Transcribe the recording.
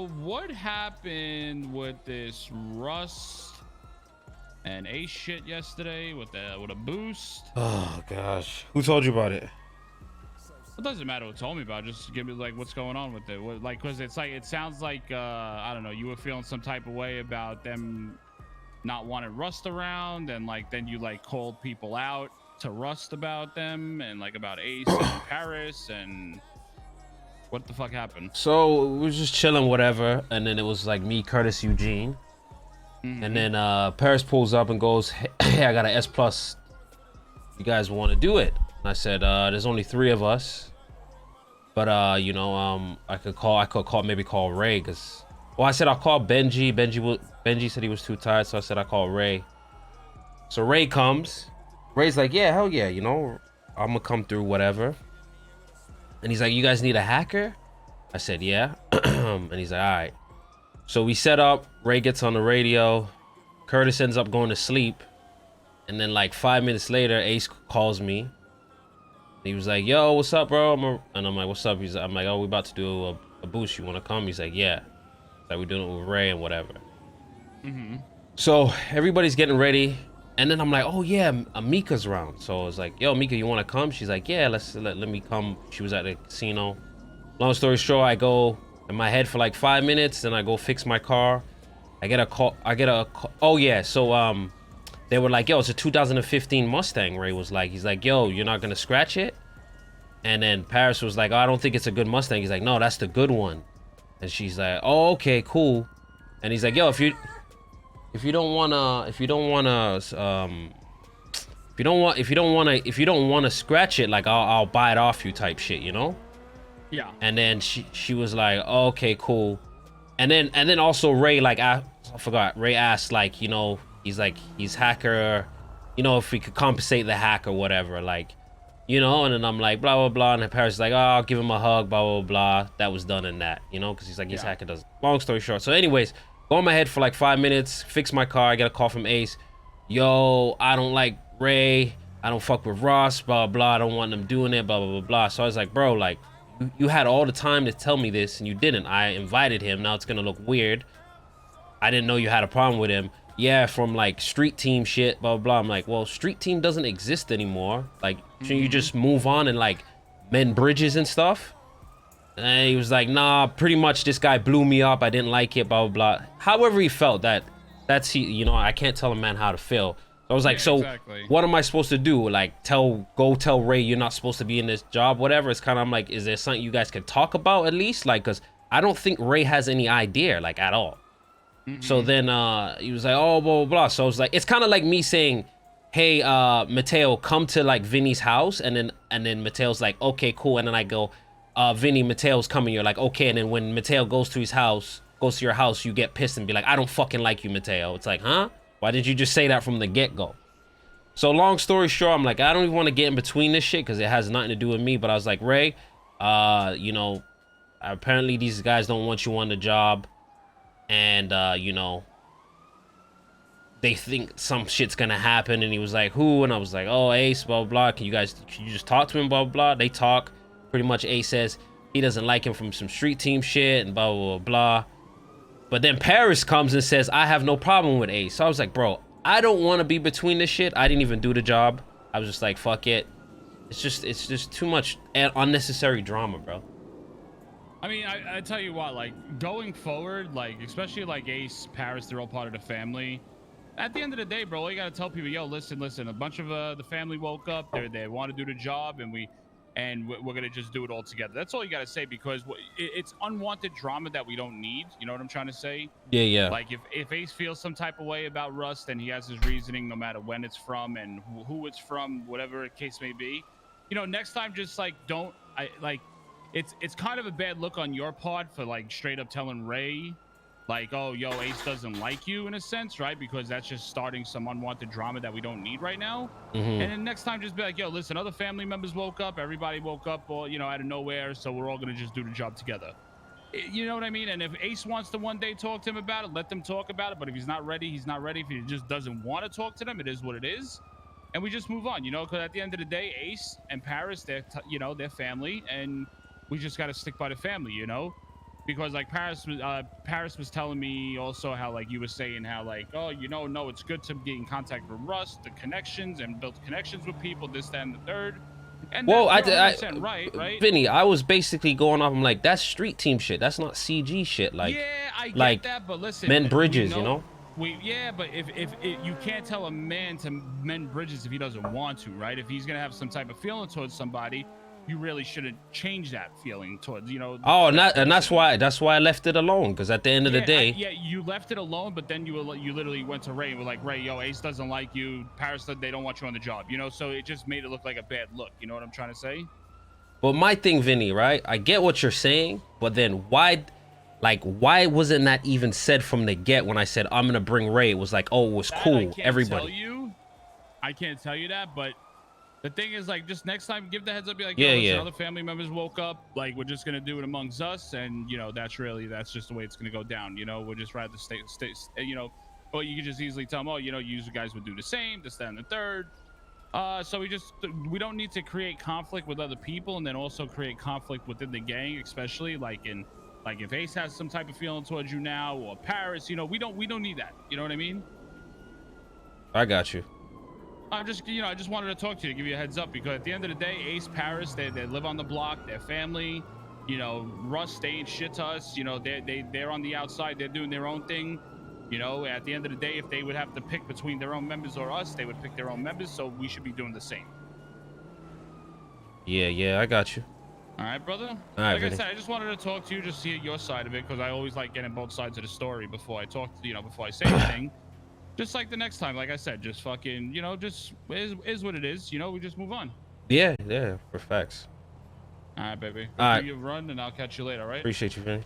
So what happened with this Rust and Ace shit yesterday with a boost? Oh gosh, who told you about it? It doesn't matter what told me about. Just give me like what's going on with it. What, like, cause it's like it sounds like I don't know. You were feeling some type of way about them not wanting Rust around, and like then you like called people out to Rust about them and like about Ace and Paris, and what the fuck happened? So we was just chilling, whatever, and then it was like me, Curtis, Eugene, and then Paris pulls up and goes, "Hey, I got an S plus. You guys want to do it?" And I said, "There's only 3 of us, but I could maybe call Ray, cause well, I said I'll call Benji. Benji said he was too tired, so I said I call Ray. So Ray comes. Ray's like, yeah, hell yeah, I'm gonna come through, whatever. And he's like, you guys need a hacker? I said, yeah. And he's like, all right. So we set up. Ray gets on the radio. Curtis ends up going to sleep. And then like 5 minutes later, Ace calls me. He was like, yo, what's up, bro? And I'm like, what's up? I'm like, oh, we about to do a boost. You want to come? He's like, yeah. Like, we're doing it with Ray and whatever. So everybody's getting ready. And then I'm like, oh, yeah, Mika's around. So I was like, yo, Mika, you want to come? She's like, yeah, let me come. She was at the casino. Long story short, I go in my head for like 5 minutes. Then I go fix my car. I get a call. Oh, yeah. So they were like, yo, it's a 2015 Mustang. Ray was like, he's like, yo, you're not going to scratch it? And then Paris was like, oh, I don't think it's a good Mustang. He's like, no, that's the good one. And she's like, oh, okay, cool. And he's like, yo, if you don't wanna scratch it, like I'll buy it off you type shit, Yeah. And then she was like, oh, okay, cool. And then also Ray, like, I forgot, Ray asked, like, he's hacker, if we could compensate the hack or whatever, like, and then I'm like, blah, blah, blah. And then Paris is like, oh, I'll give him a hug, blah, blah, blah. That was done in that, because he's like, he's hacker does. Long story short. So anyways, go in my head for like 5 minutes, fix my car. I get a call from Ace. Yo, I don't like Ray. I don't fuck with Ross, blah, blah, blah. I don't want them doing it, blah, blah, blah, blah. So I was like, bro, like, you had all the time to tell me this and you didn't. I invited him. Now it's going to look weird. I didn't know you had a problem with him. Yeah, from like street team shit, blah, blah, blah. I'm like, well, street team doesn't exist anymore. Like, shouldn't you just move on and like mend bridges and stuff? And he was like, nah, pretty much this guy blew me up. I didn't like it, blah, blah, blah. However he felt, that's he, I can't tell a man how to feel. So I was like, so exactly. What am I supposed to do? Like, go tell Ray you're not supposed to be in this job, whatever. It's kind of, I'm like, is there something you guys can talk about at least? Like, cause I don't think Ray has any idea, like, at all. So then he was like, oh, blah, blah, blah. So I was like, it's kind of like me saying, hey, Mateo, come to like Vinny's house. And then Mateo's like, okay, cool. And then I go, Vinny, Mateo's coming. You're like, okay. And then when Mateo goes to your house, you get pissed and be like, I don't fucking like you, Mateo. It's like, huh? Why did you just say that from the get-go? So long story short, I'm like, I don't even want to get in between this shit because it has nothing to do with me. But I was like, Ray, apparently these guys don't want you on the job. And, they think some shit's gonna happen. And he was like, who? And I was like, oh, Ace, blah, blah, blah. Can you just talk to him, blah, blah, blah. They talk. Pretty much Ace says he doesn't like him from some street team shit and blah, blah, blah, blah. But then Paris comes and says, I have no problem with Ace. So I was like, bro, I don't want to be between this shit. I didn't even do the job. I was just like, fuck it. It's just too much unnecessary drama, bro. I mean, I tell you what, like, going forward, like, especially like Ace, Paris, they're all part of the family. At the end of the day, bro, you got to tell people, yo, listen, a bunch of the family woke up. They want to do the job, and we're going to just do it all together. That's all you got to say, because it's unwanted drama that we don't need. You know what I'm trying to say? Yeah. Like, if Ace feels some type of way about Rust, then he has his reasoning, no matter when it's from and who it's from, whatever the case may be. Next time, just, like, it's kind of a bad look on your part for, like, straight up telling Ray, like, oh, yo, Ace doesn't like you, in a sense, right? Because that's just starting some unwanted drama that we don't need right now. And then next time, just be like, yo, listen, other family members woke up, everybody woke up, or, out of nowhere, so we're all gonna just do the job together. You know what I mean? And if Ace wants to one day talk to him about it, let them talk about it. But if he's not ready, he's not ready. If he just doesn't want to talk to them, it is what it is. And we just move on, because at the end of the day, Ace and Paris, they're family, and we just got to stick by the family, because like Paris was telling me also how like you were saying how like, oh, you know, no, it's good to get in contact with Rust, the connections, and build connections with people, this, that, and the third. And Well, you're 100% right? Vinny, I was basically going off. I'm like, that's street team shit. That's not CG shit. Like, yeah, I get like that, but listen, mend bridges, you know. Yeah, but if you can't tell a man to mend bridges if he doesn't want to, right? If he's gonna have some type of feeling towards somebody, you really shouldn't change that feeling towards, you know. Oh, and that's why I left it alone, because at the end of the day, yeah, you left it alone, but then you literally went to Ray and were like, Ray, yo, Ace doesn't like you, Paris said they don't want you on the job, you know. So it just made it look like a bad look. You know what I'm trying to say? but my thing, Vinny, right? I get what you're saying, but then why wasn't that even said from the get when I said I'm gonna bring Ray? It was like, oh, it was cool, everybody. I can't tell you that, but the thing is, like, just next time, give the heads up. Be like, yeah, yo, yeah. Other family members woke up. Like, we're just gonna do it amongst us, and you know, that's just the way it's gonna go down. You know, we're just rather stay. You know, or you could just easily tell them, oh, you know, you guys would do the same, this, that, and the third. So we don't need to create conflict with other people, and then also create conflict within the gang, especially like if Ace has some type of feeling towards you now, or Paris. You know, we don't need that. You know what I mean? I got you. I just wanted to talk to you, to give you a heads up, because at the end of the day, Ace, Paris, they live on the block, they're family. You know, Russ, they ain't shit to us. You know, they're on the outside, they're doing their own thing. You know, at the end of the day, if they would have to pick between their own members or us, they would pick their own members. So we should be doing the same. Yeah, I got you. All right, brother. All right, like Vinny. I said, I just wanted to talk to you, just see your side of it, because I always like getting both sides of the story before I talk to, before I say anything. Just like the next time, like I said, just fucking, just is what it is. You know, we just move on. Yeah, for facts. All right, baby. All right. Do your run, and I'll catch you later, all right? Appreciate you, Vinny.